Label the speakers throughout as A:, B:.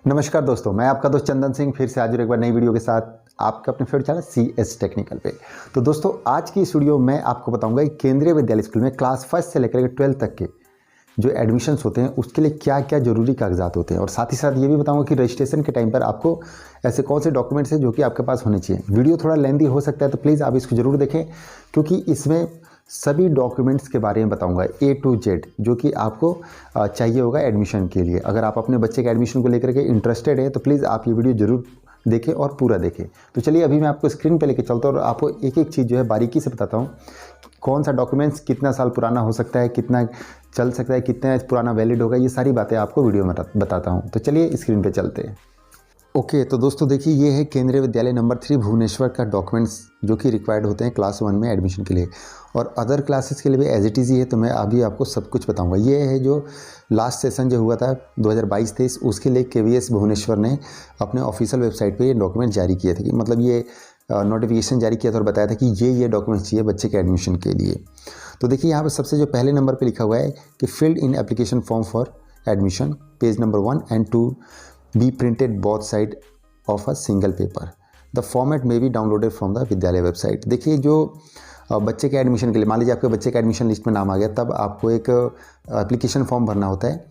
A: नमस्कार दोस्तों, मैं आपका दोस्त चंदन सिंह फिर से हाजिर एक बार नई वीडियो के साथ आपके अपने फेवरेट चैनल CS टेक्निकल पे। तो दोस्तों, आज की इस वीडियो में आपको बताऊंगा कि केंद्रीय विद्यालय स्कूल में क्लास फर्स्ट से लेकर के 12 तक के जो एडमिशन्स होते हैं उसके लिए क्या क्या जरूरी कागजात होते हैं, और साथ ही साथ ये भी बताऊंगा कि रजिस्ट्रेशन के टाइम पर आपको ऐसे कौन से डॉक्यूमेंट्स हैं जो कि आपके पास होने चाहिए। वीडियो थोड़ा लेंदी हो सकता है, तो प्लीज़ आप इसको जरूर देखें, क्योंकि इसमें सभी डॉक्यूमेंट्स के बारे में बताऊंगा A to Z, जो कि आपको चाहिए होगा एडमिशन के लिए। अगर आप अपने बच्चे के एडमिशन को लेकर के इंटरेस्टेड है तो प्लीज़ आप ये वीडियो जरूर देखें और पूरा देखें। तो चलिए, अभी मैं आपको स्क्रीन पे लेके चलता हूँ और आपको एक एक चीज़ जो है बारीकी से बताता हूँ। कौन सा डॉक्यूमेंट्स कितना साल पुराना हो सकता है, कितना चल सकता है, कितना पुराना वैलिड होगा, ये सारी बातें आपको वीडियो में बताता हूँ। तो चलिए स्क्रीन पे चलते हैं। ओके, तो दोस्तों देखिए, ये है केंद्रीय विद्यालय नंबर 3 भुवनेश्वर का डॉक्यूमेंट्स जो कि रिक्वायर्ड होते हैं क्लास 1 में एडमिशन के लिए, और अदर क्लासेस के लिए भी एज इट इज़ ही है। तो मैं अभी आपको सब कुछ बताऊंगा। ये है जो लास्ट सेशन जो हुआ था 2022-23, उसके लिए KVS भुवनेश्वर ने अपने ऑफिशियल वेबसाइट पे ये डॉक्यूमेंट जारी किए थे, कि मतलब ये नोटिफिकेशन जारी किया था और बताया था कि ये डॉक्यूमेंट्स चाहिए बच्चे के एडमिशन के लिए। तो देखिए, यहाँ पर सबसे जो पहले नंबर पर लिखा हुआ है कि filled in application form for admission, page number 1 and 2 be printed both side of a single paper. The format may be downloaded from the विद्यालय वेबसाइट। देखिए, जो बच्चे के एडमिशन के लिए, मान लीजिए आपके बच्चे के एडमिशन लिस्ट में नाम आ गया, तब आपको एक एप्लीकेशन फॉर्म भरना होता है।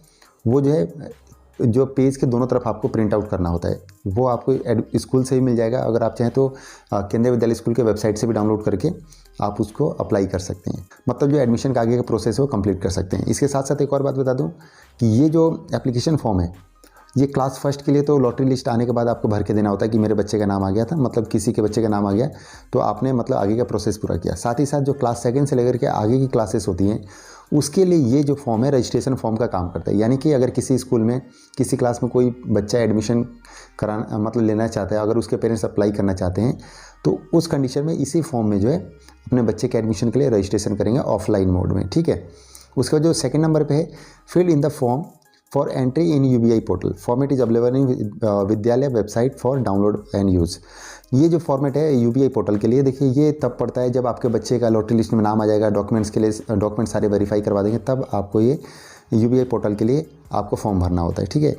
A: वो जो है, जो पेज के दोनों तरफ आपको प्रिंट आउट करना होता है, वो आपको स्कूल से ही मिल जाएगा। अगर आप चाहें तो केंद्रीय विद्यालय स्कूल के वेबसाइट से भी डाउनलोड करके आप उसको अप्लाई कर सकते हैं। मतलब जो एडमिशन का आगे का प्रोसेस है वो कंप्लीट कर सकते हैं। इसके साथ साथ एक और बात बता दूं कि ये जो एप्लीकेशन फॉर्म है, ये क्लास फर्स्ट के लिए तो लॉटरी लिस्ट आने के बाद आपको भर के देना होता है कि मेरे बच्चे का नाम आ गया था, मतलब किसी के बच्चे का नाम आ गया तो आपने मतलब आगे का प्रोसेस पूरा किया। साथ ही साथ जो क्लास सेकंड से लेकर के आगे की क्लासेस होती हैं, उसके लिए ये जो फॉर्म है रजिस्ट्रेशन फॉर्म का काम करता है। यानी कि अगर किसी स्कूल में किसी क्लास में कोई बच्चा एडमिशन कराना मतलब लेना चाहता है, अगर उसके पेरेंट्स अप्लाई करना चाहते हैं, तो उस कंडीशन में इसी फॉर्म में जो है अपने बच्चे के एडमिशन के लिए रजिस्ट्रेशन करेंगे ऑफलाइन मोड में। ठीक है। उसका जो सेकेंड नंबर पर है, fill in the form for entry in UBI portal, format is available in विद्यालय website for download and use. ये जो फॉर्मेट है UBI पोर्टल के लिए, देखिए ये तब पड़ता है जब आपके बच्चे का लॉटरी लिस्ट में नाम आ जाएगा, डॉक्यूमेंट्स के लिए डॉक्यूमेंट सारे वेरीफाई करवा देंगे, तब आपको ये UBI पोर्टल के लिए आपको फॉर्म भरना होता है। ठीक है।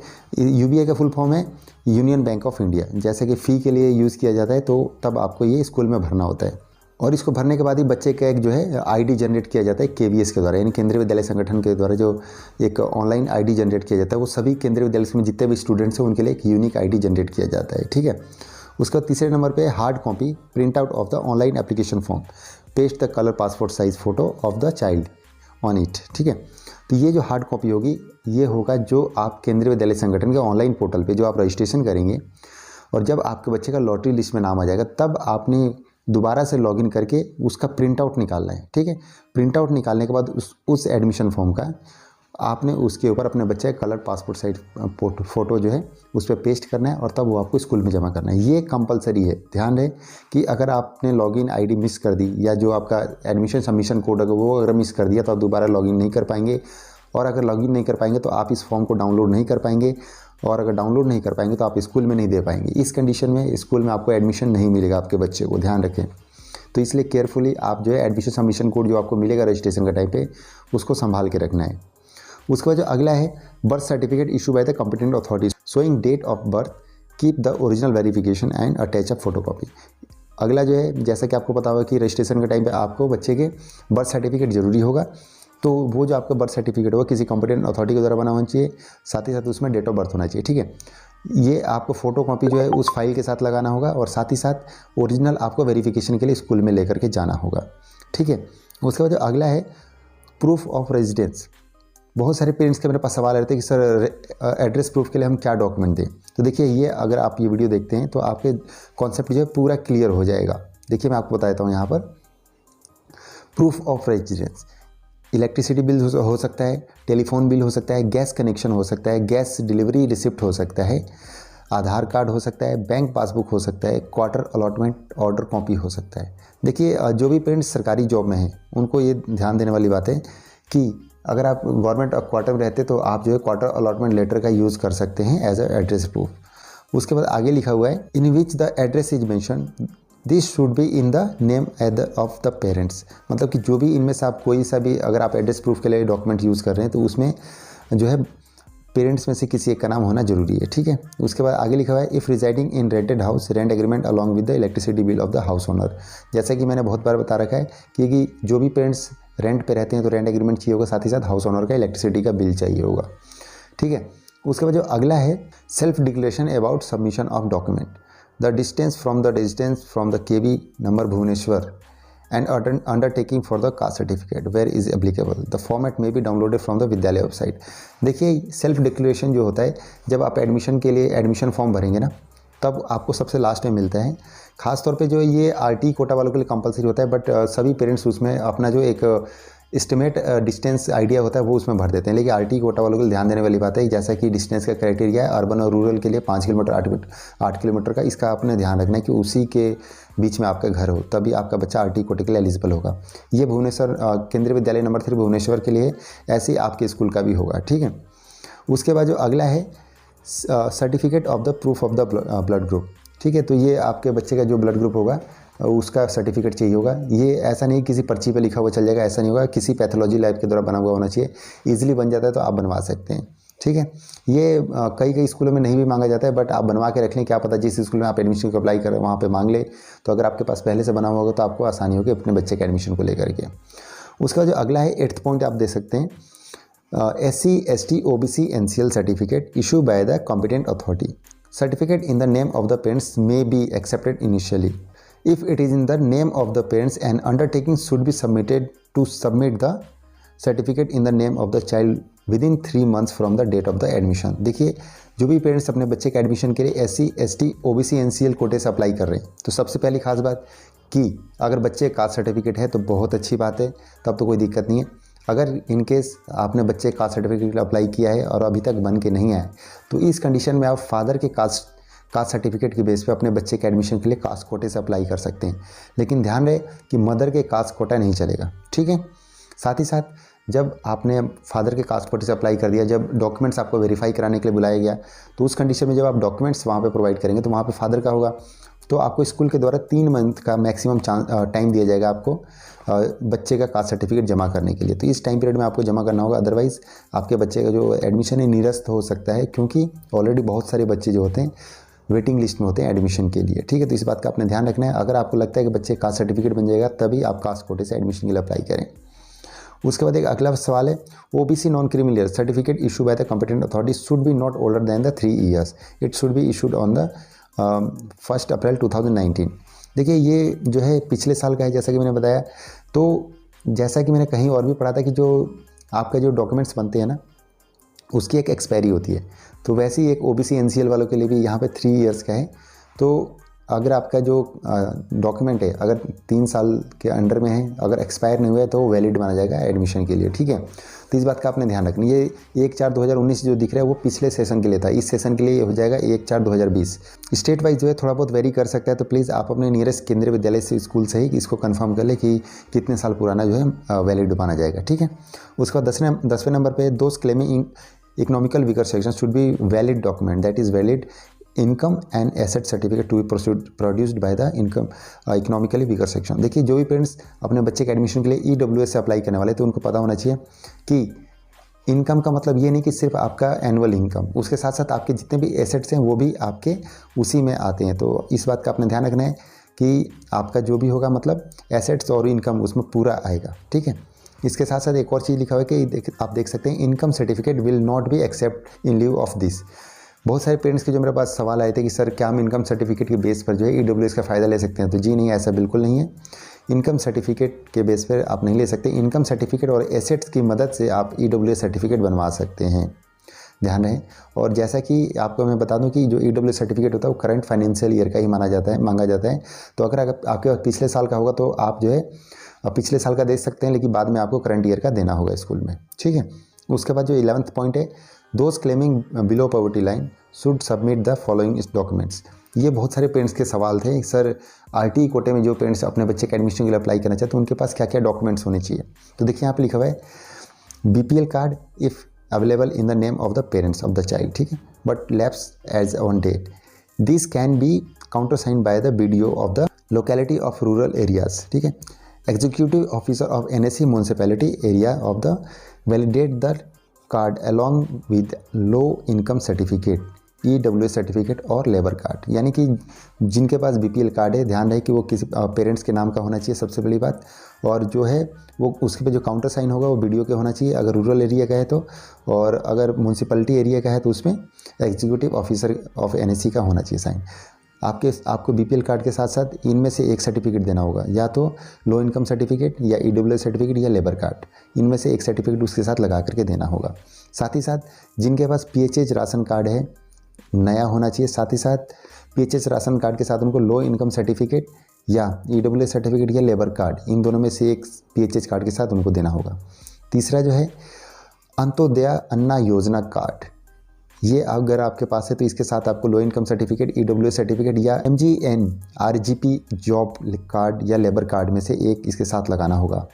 A: UBI का फुल फॉर्म है यूनियन बैंक ऑफ इंडिया। जैसे कि फ़ी के लिए यूज़ किया जाता है, तो तब आपको ये स्कूल में भरना होता है, और इसको भरने के बाद ही बच्चे का एक जो है ID जनरेट किया जाता है KVS के द्वारा, यानी केंद्रीय विद्यालय संगठन के द्वारा जो एक ऑनलाइन ID जनरेट किया जाता है। वो सभी केंद्रीय विद्यालय में जितने भी स्टूडेंट्स हैं उनके लिए एक यूनिक ID जनरेट किया जाता है। ठीक है। उसके बाद तीसरे नंबर पे hard copy print out of the online application form, paste the colour passport size photo of the child on it. ठीक है। तो ये जो हार्ड कॉपी होगी, ये होगा जो आप केंद्रीय विद्यालय संगठन के ऑनलाइन पोर्टल पर जो आप रजिस्ट्रेशन करेंगे, और जब आपके बच्चे का लॉटरी लिस्ट में नाम आ जाएगा, तब आपने दोबारा से लॉगिन करके उसका प्रिंट आउट निकालना है। ठीक है। प्रिंट आउट निकालने के बाद उस एडमिशन फॉर्म का आपने उसके ऊपर अपने बच्चे का कलर पासपोर्ट साइज फ़ोटो जो है उस पर पेस्ट करना है, और तब वो आपको स्कूल में जमा करना है। ये कंपलसरी है। ध्यान रहे कि अगर आपने लॉगिन ID मिस कर दी, या जो आपका एडमिशन सबमिशन कोड है वो अगर मिस कर दिया, तो आप दोबारा लॉगिन नहीं कर पाएंगे, और अगर लॉगिन नहीं कर पाएंगे तो आप इस फॉर्म को डाउनलोड नहीं कर पाएंगे, और अगर डाउनलोड नहीं कर पाएंगे तो आप स्कूल में नहीं दे पाएंगे। इस कंडीशन में स्कूल में आपको एडमिशन नहीं मिलेगा आपके बच्चे को, ध्यान रखें। तो इसलिए केयरफुली आप जो है एडमिशन सबमिशन कोड जो आपको मिलेगा रजिस्ट्रेशन का टाइम पे, उसको संभाल के रखना है। उसके बाद जो अगला है, birth certificate issue by the competent authorities showing date of birth, keep the original verification and attach a photocopy. अगला जो है, जैसा कि आपको पता होगा कि रजिस्ट्रेशन के टाइम पे आपको बच्चे के बर्थ सर्टिफिकेट जरूरी होगा, तो वो जो आपका बर्थ सर्टिफिकेट होगा किसी कॉम्पिटेंट अथॉरिटी के द्वारा बना होना चाहिए, साथ ही साथ उसमें डेट ऑफ बर्थ होना चाहिए। ठीक है। ये आपको फ़ोटो कॉपी जो है उस फाइल के साथ लगाना होगा, और साथ ही साथ ओरिजिनल आपको वेरिफिकेशन के लिए स्कूल में लेकर के जाना होगा। ठीक है। उसके बाद जो अगला है, प्रूफ ऑफ रेजिडेंस। बहुत सारे पेरेंट्स के मेरे पास सवाल रहते हैं कि सर एड्रेस प्रूफ के लिए हम क्या डॉक्यूमेंट दें। तो देखिए, ये अगर आप ये वीडियो देखते हैं तो आपके कॉन्सेप्ट जो है पूरा क्लियर हो जाएगा। देखिए, मैं आपको बता देता हूँ यहाँ पर। Proof of residence, electricity bill हो सकता है, टेलीफोन बिल हो सकता है, गैस कनेक्शन हो सकता है, गैस डिलीवरी रिसिप्ट हो सकता है, आधार कार्ड हो सकता है, बैंक पासबुक हो सकता है, क्वार्टर अलॉटमेंट ऑर्डर कॉपी हो सकता है। देखिए, जो भी पेरेंट्स सरकारी जॉब में हैं उनको ये ध्यान देने वाली बात है कि अगर आप गवर्नमेंट क्वार्टर में रहते तो आप जो है क्वार्टर अलॉटमेंट लेटर का यूज़ कर सकते हैं एज अ एड्रेस प्रूफ। उसके बाद आगे लिखा हुआ है, in which the address is mention this should be in the name of the parents. मतलब कि जो भी इनमें से आप कोई सा भी अगर आप एड्रेस प्रूफ के लिए डॉक्यूमेंट यूज़ कर रहे हैं तो उसमें जो है पेरेंट्स में से किसी एक का नाम होना जरूरी है, ठीक है। उसके बाद आगे लिखा हुआ है if residing in rented house rent agreement along with the electricity bill of the house owner. जैसा कि मैंने बहुत बार बता रखा है कि जो भी पेरेंट्स रेंट पे रहते हैं तो रेंट एग्रीमेंट चाहिए होगा, साथ ही साथ हाउस ओनर का इलेक्ट्रिसिटी का बिल चाहिए होगा, ठीक है। उसके बाद जो अगला है self declaration about submission of document, the distance from the residence from the KV number Bhubaneswar and undertaking for the caste certificate where is applicable. The format may be downloaded from the विद्यालय website. देखिए self declaration जो होता है जब आप admission के लिए admission form भरेंगे ना तब आपको सबसे लास्ट में मिलता है। खास तौर पे जो ये आरटी कोटा वालों के लिए कंपलसरी होता है, बट सभी पेरेंट्स उसमें अपना जो एक एस्टिमेट डिस्टेंस आइडिया होता है वो उसमें भर देते हैं। लेकिन आरटी कोटा वालों के लिए ध्यान देने वाली बात है जैसा कि डिस्टेंस का क्राइटेरिया है अर्बन और रूरल के लिए 5 किलोमीटर 8 किलोमीटर का, इसका आपने ध्यान रखना है कि उसी के बीच में आपका घर हो तभी आपका बच्चा आरटी कोटे के लिए एलिजिबल होगा। ये भुवनेश्वर केंद्रीय विद्यालय नंबर 3 भुवनेश्वर के लिए ऐसे आपके स्कूल का भी होगा, ठीक है। उसके बाद जो अगला है certificate of the proof of the blood group, ठीक है। तो ये आपके बच्चे का जो ब्लड ग्रुप होगा उसका सर्टिफिकेट चाहिए होगा। ये ऐसा नहीं किसी पर्ची पे लिखा हुआ चल जाएगा, ऐसा नहीं होगा, किसी पैथोलॉजी लैब के द्वारा बना हुआ होना चाहिए। ईजिली बन जाता है तो आप बनवा सकते हैं, ठीक है। ये कई स्कूलों में नहीं भी मांगा जाता है, बट आप बनवा के रख लें, क्या पता जिस स्कूल में आप एडमिशन को अप्लाई करें वहाँ पे मांग ले, तो अगर आपके पास पहले से बना हुआ होगा तो आपको आसानी होगी अपने बच्चे के एडमिशन को लेकर के। उसका जो अगला है 8th पॉइंट आप दे सकते हैं SC ST OBC NCL certificate issue by the competent authority. Certificate in the name of the parents may be accepted initially if it is in the name of the parents and undertaking should be submitted to submit the certificate in the name of the child within 3 months from the date of the admission। देखिए जो भी parents अपने बच्चे के admission के लिए SC ST OBC NCL कोटे से अप्लाई कर रहे हैं तो सबसे पहली खास बात कि अगर बच्चे कास्ट सर्टिफिकेट है तो बहुत अच्छी बात है, तब तो कोई दिक्कत नहीं है। अगर इन केस आपने बच्चे कास्ट सर्टिफिकेट अप्लाई किया है और अभी तक बन के नहीं आए तो इस कंडीशन में आप फादर के कास्ट सर्टिफिकेट के बेस पे अपने बच्चे के एडमिशन के लिए कास्ट कोटे से अप्लाई कर सकते हैं। लेकिन ध्यान रहे कि मदर के कास्ट कोटा नहीं चलेगा, ठीक है। साथ ही साथ जब आपने फादर के कास्ट कोटे से अप्लाई कर दिया, जब डॉक्यूमेंट्स आपको वेरीफाई कराने के लिए बुलाया गया तो उस कंडीशन में जब आप डॉक्यूमेंट्स वहाँ पे प्रोवाइड करेंगे तो वहाँ पे फादर का होगा तो आपको स्कूल के द्वारा 3 मंथ का मैक्सिमम टाइम दिया जाएगा आपको बच्चे का कास्ट सर्टिफिकेट जमा करने के लिए। तो इस टाइम पीरियड में आपको जमा करना होगा, अदरवाइज़ आपके बच्चे का जो एडमिशन है निरस्त हो सकता है, क्योंकि ऑलरेडी बहुत सारे बच्चे जो होते हैं वेटिंग लिस्ट में होते हैं एडमिशन के लिए, ठीक है। तो इस बात का आपने ध्यान रखना है। अगर आपको लगता है कि बच्चे कास्ट सर्टिफिकेट बन जाएगा तभी आप कास्ट कोटे से एडमिशन के लिए अप्लाई करें। उसके बाद एक अगला सवाल है OBC non criminal certificate issue by the competent authority should be not older than the 3 years। It should be issued on the 1 अप्रैल 2019। देखिए ये जो है पिछले साल का है जैसा कि मैंने बताया। तो जैसा कि मैंने कहीं और भी पढ़ा था कि जो आपका जो डॉक्यूमेंट्स बनते हैं ना उसकी एक एक्सपायरी होती है, तो वैसे ही एक OBC NCL वालों के लिए भी यहाँ पे 3 years का है। तो अगर आपका जो डॉक्यूमेंट है अगर 3 साल के अंडर में है, अगर एक्सपायर नहीं हुआ है तो वैलिड माना जाएगा एडमिशन के लिए, ठीक है। तो इस बात का आपने ध्यान रखना। ये 1/4/2019 जो दिख रहा है वो पिछले सेशन के लिए था, इस सेशन के लिए हो जाएगा 1/4/2020। स्टेट वाइज जो है थोड़ा बहुत वेरी कर सकता है, तो प्लीज़ आप अपने नियरेस्ट केंद्रीय विद्यालय से स्कूल से ही इसको कन्फर्म कर ले कि कितने साल पुराना जो है वैलिड माना जाएगा, ठीक है। उसका 10वें नंबर पर those claiming economical weaker section should be valid document that is valid income and asset certificate to be produced by the income economically weaker section. देखिए जो भी पेरेंट्स अपने बच्चे के एडमिशन के लिए EWS से अप्लाई करने वाले तो उनको पता होना चाहिए कि इनकम का मतलब ये नहीं कि सिर्फ आपका एनुअल इनकम, उसके साथ साथ आपके जितने भी एसेट्स हैं वो भी आपके उसी में आते हैं। तो इस बात का आपने ध्यान रखना है कि आपका जो भी होगा मतलब एसेट्स और इनकम उसमें पूरा आएगा, ठीक है। इसके साथ साथ एक और चीज़ लिखा हुआ है कि आप देख सकते हैं income certificate will not be accept in leave of this. बहुत सारे पेरेंट्स के जो मेरे पास सवाल आए थे कि सर क्या हम इनकम सर्टिफिकेट के बेस पर जो है EWS का फ़ायदा ले सकते हैं, तो जी नहीं, ऐसा बिल्कुल नहीं है। इनकम सर्टिफिकेट के बेस पर आप नहीं ले सकते। इनकम सर्टिफिकेट और एसेट्स की मदद से आप EWS सर्टिफिकेट बनवा सकते हैं, ध्यान रहे। और जैसा कि आपको मैं बता दूं कि जो EWS सर्टिफिकेट होता है वो करंट फाइनेंशियल ईयर का ही मांगा जाता है। तो अगर आपके पिछले साल का होगा तो आप जो है पिछले साल का दे सकते हैं, लेकिन बाद में आपको करंट ईयर का देना होगा स्कूल में, ठीक है। उसके बाद जो 11th पॉइंट है those claiming below poverty line should submit the following documents. ये बहुत सारे पेरेंट्स के सवाल थे, सर RT कोटे में जो पेरेंट्स अपने बच्चे के एडमिशन के लिए अप्लाई करना चाहते हैं उनके पास क्या क्या डॉक्यूमेंट्स होने चाहिए। तो देखिए यहाँ पे लिखा हुआ है BPL card if available in the name of the parents of the child, ठीक है, but lapse as on date. This can be counter sign by the BDO of the locality of rural areas, ठीक है। Executive officer of NSE municipality area of the validate the card along with low income certificate, EWS certificate और labour card. यानी कि जिनके पास BPL card है, ध्यान रहे कि वो किसी पेरेंट्स के नाम का होना चाहिए सबसे बड़ी बात, और जो है वो उसके पे जो काउंटर साइन होगा वो BDO के होना चाहिए अगर रूरल एरिया का है तो, और अगर म्यूनसिपैलिटी एरिया का है तो उसमें एग्जीक्यूटिव ऑफिसर ऑफ NSE का होना चाहिए साइन। आपको BPL कार्ड के साथ साथ इनमें से एक सर्टिफिकेट देना होगा, या तो लो इनकम सर्टिफिकेट या EWS सर्टिफिकेट या लेबर कार्ड, इनमें से एक सर्टिफिकेट उसके साथ लगा करके देना होगा। साथ ही साथ जिनके पास PHH राशन कार्ड है नया होना चाहिए, साथ ही साथ PHH राशन कार्ड के साथ उनको लो इनकम सर्टिफिकेट या EWS सर्टिफिकेट या लेबर कार्ड, इन दोनों में से एक PHH कार्ड के साथ उनको देना होगा। तीसरा जो है अंत्योदय अन्ना योजना कार्ड, ये अगर आपके पास है तो इसके साथ आपको लो इनकम सर्टिफिकेट, EWS सर्टिफिकेट या MGNRGP जॉब कार्ड या लेबर कार्ड में से एक इसके साथ लगाना होगा।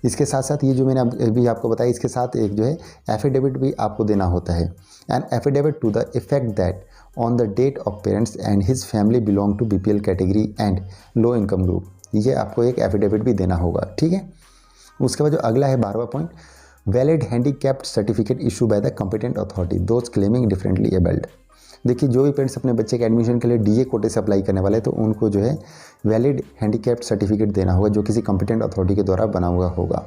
A: इसके साथ साथ ये जो मैंने अभी आपको बताया, इसके साथ एक जो है एफिडेविट भी आपको देना होता है, an affidavit to the effect that on the date of parents and his family belong to BPL category and low income group, ये आपको एक एफिडेविट भी देना होगा, ठीक है। उसके बाद जो अगला है 12वां point, valid handicapped certificate issue by the competent authority those claiming differently abled. देखिए जो भी पेरेंट्स अपने बच्चे के एडमिशन के लिए DA कोटे से अप्लाई करने वाले हैं तो उनको जो है वैलिड हैंडीकैप्ड सर्टिफिकेट देना होगा जो किसी कॉम्पिटेंट अथॉरिटी के द्वारा बना हुआ होगा।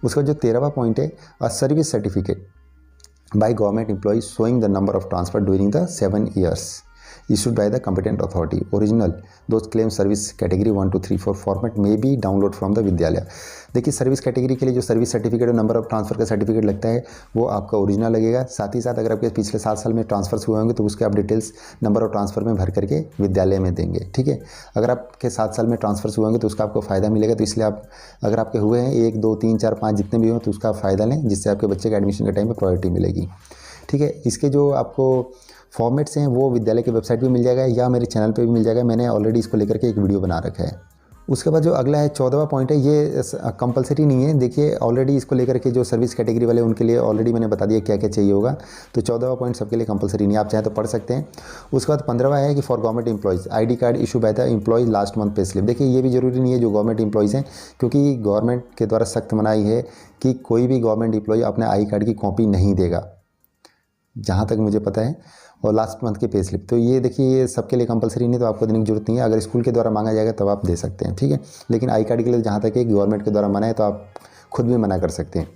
A: उसका जो 13वां पॉइंट है, a service certificate by government employ showing the number of transfer during the 7 years issued by the competent authority. Original those claim service category 1 2 3 4 format may be download from the विद्यालय। देखिए service category के लिए जो service certificate और number of transfer का certificate लगता है वो आपका ओरिजिनल लगेगा। साथ ही साथ अगर आपके पिछले 7 साल में ट्रांसफर्स हुए होंगे तो उसके आप डिटेल्स नंबर ऑफ ट्रांसफर में भर करके विद्यालय में देंगे, ठीक है। अगर आपके 7 साल में ट्रांसफर्स हुए होंगे तो उसका आपको फ़ायदा मिलेगा, तो इसलिए आप अगर आपके हुए हैं 1 2 3 4 5 जितने भी हो तो उसका फ़ायदा लें, जिससे आपके बच्चे के एडमिशन के टाइम पर प्रायोरिटी मिलेगी, ठीक है। इसके जो आपको फॉर्मेट्स हैं वो विद्यालय की वेबसाइट पे मिल जाएगा या मेरे चैनल पे भी मिल जाएगा, मैंने ऑलरेडी इसको लेकर के एक वीडियो बना रखा है। उसके बाद जो अगला है 14वां पॉइंट है, ये कंपलसरी नहीं है। देखिए ऑलरेडी इसको लेकर के जो सर्विस कैटेगरी वाले उनके लिए ऑलरेडी मैंने बता दिया क्या क्या चाहिए होगा, तो 14वां पॉइंट सबके लिए कंपलसरी नहीं है, आप चाहें तो पढ़ सकते हैं। उसके बाद 15वां है कि for government employees ID card issue by the employees last month pay slip. देखिए ये भी ज़रूरी नहीं है जो गवर्नमेंट एम्प्लॉयज़ हैं, क्योंकि गवर्नमेंट के द्वारा सख्त मनाही है कि कोई भी गवर्नमेंट एम्प्लॉय अपने आई कार्ड की कॉपी नहीं देगा, जहाँ तक मुझे पता है, और लास्ट मंथ के पे स्लिप। तो ये देखिए ये सबके लिए कंपलसरी नहीं, तो आपको देने की जरूरत नहीं है। अगर स्कूल के द्वारा मांगा जाएगा तब आप दे सकते हैं, ठीक है। लेकिन आई कार्ड के लिए जहाँ तक है गवर्नमेंट के द्वारा मना है तो आप खुद भी मना कर सकते हैं।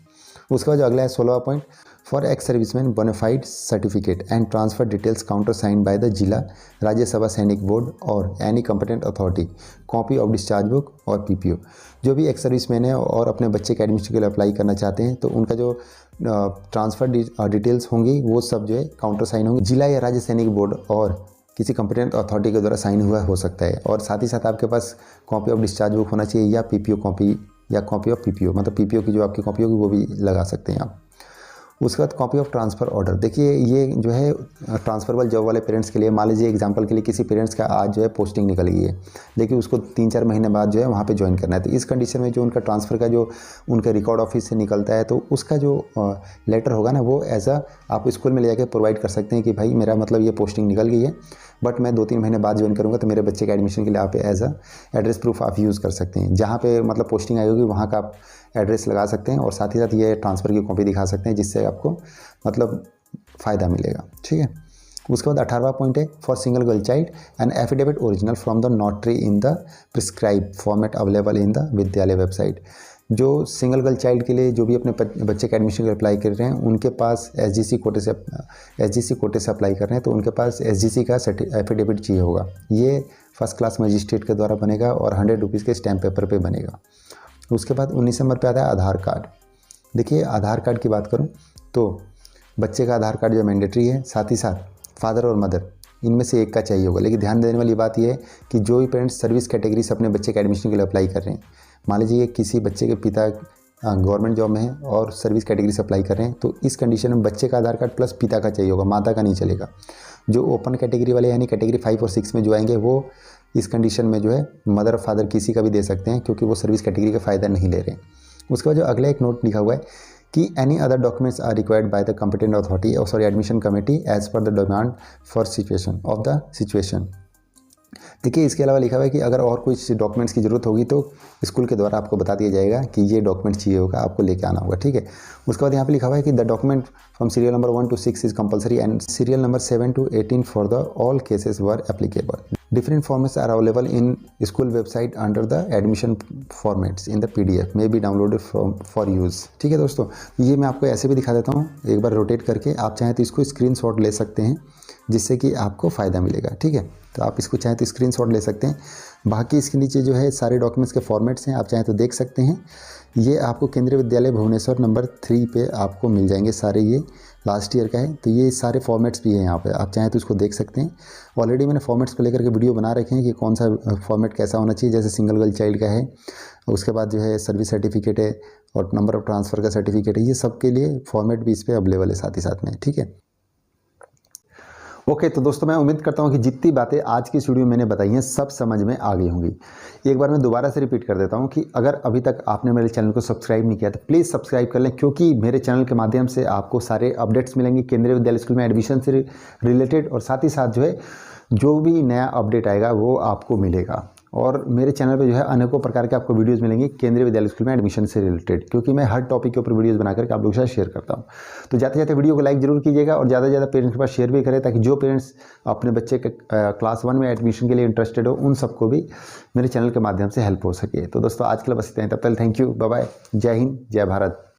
A: उसके बाद जो अगला है 16वां point, for ex serviceman bonafide certificate and transfer details counter sign by the Zila Rajya Sabha Sainik board और any competent authority, copy of discharge book और PPO। जो भी एक्स सर्विसमैन है और अपने बच्चे के एडमिशन के लिए अप्लाई करना चाहते हैं तो उनका जो ट्रांसफ़र डिटेल्स होंगी वो सब जो है काउंटर साइन होंगे, जिला या राज्य सैनिक बोर्ड और किसी कॉम्पिटेंट अथॉरिटी के द्वारा साइन हुआ हो सकता है। और साथ ही साथ आपके पास कॉपी ऑफ डिस्चार्ज बुक होना चाहिए या PPO कॉपी या कॉपी ऑफ PPO, मतलब PPO की जो आपकी कॉपी होगी वो भी लगा सकते हैं आप। उसके बाद कॉपी ऑफ ट्रांसफ़र ऑर्डर, देखिए ये जो है ट्रांसफरेबल जॉब वाले पेरेंट्स के लिए, मान लीजिए एग्जांपल के लिए किसी पेरेंट्स का आज जो है पोस्टिंग निकल गई है, लेकिन उसको 3-4 महीने बाद जो है वहाँ पे ज्वाइन करना है, तो इस कंडीशन में जो उनका ट्रांसफ़र का जो उनके रिकॉर्ड ऑफिस से निकलता है तो उसका जो लेटर होगा ना वो एज आप स्कूल में ले जाकर प्रोवाइड कर सकते हैं कि भाई मेरा मतलब ये पोस्टिंग निकल गई है बट मैं 2-3 महीने बाद ज्वाइन करूँगा, तो मेरे बच्चे के एडमिशन के लिए आप एज एड्रेस प्रूफ आप यूज़ कर सकते हैं। जहाँ पे मतलब पोस्टिंग आई होगी वहाँ का आप एड्रेस लगा सकते हैं और साथ ही साथ ये ट्रांसफ़र की कॉपी दिखा सकते हैं, जिससे आपको मतलब फ़ायदा मिलेगा, ठीक है। उसके बाद 18वां पॉइंट है, for single girl child an affidavit original from the notary in the prescribe format available in the विद्यालय वेबसाइट। जो सिंगल गर्ल चाइल्ड के लिए जो भी अपने बच्चे के एडमिशन के लिए अप्लाई कर रहे हैं उनके पास SGC कोटे से अप्लाई कर रहे हैं तो उनके पास SGC का एफिडेविट चाहिए होगा। ये फर्स्ट क्लास मजिस्ट्रेट के द्वारा बनेगा और 100 रुपीज़ के स्टैम्प पेपर पे बनेगा। उसके बाद 19 नंबर पे आता है आधार कार्ड। देखिए आधार कार्ड की बात करूं तो बच्चे का आधार कार्ड जो मैंडेटरी है, साथ ही साथ फादर और मदर इनमें से एक का चाहिए होगा। लेकिन ध्यान देने वाली बात यह है कि जो भी पेरेंट्स सर्विस कैटेगरी से अपने बच्चे के एडमिशन के लिए अप्लाई कर रहे हैं, मान लीजिए किसी बच्चे के पिता गवर्नमेंट जॉब में है और सर्विस कैटेगरी से अप्लाई कर रहे हैं, तो इस कंडीशन में बच्चे का आधार कार्ड प्लस पिता का चाहिए होगा, माता का नहीं चलेगा। जो ओपन कैटेगरी वाले यानी कैटेगरी 5 और 6 में जो आएंगे वो इस कंडीशन में जो है मदर फादर किसी का भी दे सकते हैं, क्योंकि वो सर्विस कैटेगरी का फ़ायदा नहीं ले रहे हैं। उसके बाद जो अगला एक नोट लिखा हुआ है कि any other documents are required by the competent authority और admission committee as per the demand for situation of the situation. देखिए इसके अलावा लिखा हुआ है कि अगर और कुछ डॉक्यूमेंट्स की ज़रूरत होगी तो स्कूल के द्वारा आपको बता दिया जाएगा कि ये डॉक्यूमेंट चाहिए होगा, आपको लेके आना होगा, ठीक है। उसके बाद यहाँ पे लिखा हुआ है कि the document from serial number 1 to 6 is compulsory and serial number 7 to 18 for the all cases were applicable. Different formats are available in school website under the admission formats in the PDF may be downloaded for use. ठीक है दोस्तों, ये मैं आपको ऐसे भी दिखा देता हूँ, एक बार रोटेट करके। आप चाहें तो इसको स्क्रीनशॉट ले सकते हैं जिससे कि आपको फ़ायदा मिलेगा, ठीक है। तो आप इसको चाहें तो स्क्रीनशॉट ले सकते हैं। बाकी इसके नीचे जो है सारे डॉक्यूमेंट्स के फॉर्मेट्स हैं, आप चाहें तो देख सकते हैं। ये आपको केंद्रीय विद्यालय भुवनेश्वर नंबर 3 पे आपको मिल जाएंगे सारे, ये लास्ट ईयर का है। तो ये सारे फॉर्मेट्स भी हैं यहाँ पे, आप चाहें तो इसको देख सकते हैं। ऑलरेडी मैंने फॉर्मेट्स को लेकर के वीडियो बना रखे हैं कि कौन सा फॉर्मेट कैसा होना चाहिए। जैसे सिंगल गर्ल चाइल्ड का है, उसके बाद जो है सर्विस सर्टिफिकेट है और नंबर ऑफ ट्रांसफ़र का सर्टिफिकेट है। ये सब के लिए फॉर्मेट भी इस पर अवेलेबल है साथ ही साथ में, ठीक है। ओके तो दोस्तों मैं उम्मीद करता हूँ कि जितनी बातें आज की इस वीडियो में मैंने बताई हैं सब समझ में आ गई होंगी। एक बार मैं दोबारा से रिपीट कर देता हूँ कि अगर अभी तक आपने मेरे चैनल को सब्सक्राइब नहीं किया तो प्लीज़ सब्सक्राइब कर लें, क्योंकि मेरे चैनल के माध्यम से आपको सारे अपडेट्स मिलेंगे केंद्रीय विद्यालय स्कूल में एडमिशन से रिलेटेड, और साथ ही साथ जो है जो भी नया अपडेट आएगा वो आपको मिलेगा। और मेरे चैनल पे जो है अनेकों प्रकार के आपको वीडियोस मिलेंगे केंद्रीय विद्यालय स्कूल में एडमिशन से रिलेटेड, क्योंकि मैं हर टॉपिक के ऊपर वीडियोस बना करके आप लोगों के साथ शेयर करता हूं। तो जाते जाते वीडियो को लाइक जरूर कीजिएगा और ज़्यादा से ज़्यादा पेरेंट्स के पास शेयर भी करें, ताकि जो पेरेंट्स अपने बच्चे के क्लास 1 में एडमिशन के लिए इंटरेस्टेड हो उन सबको भी मेरे चैनल के माध्यम से हेल्प हो सके। तो दोस्तों आज के लिए बस इतना ही, तब तक थैंक यू, बाय बाय, जय हिंद, जय भारत।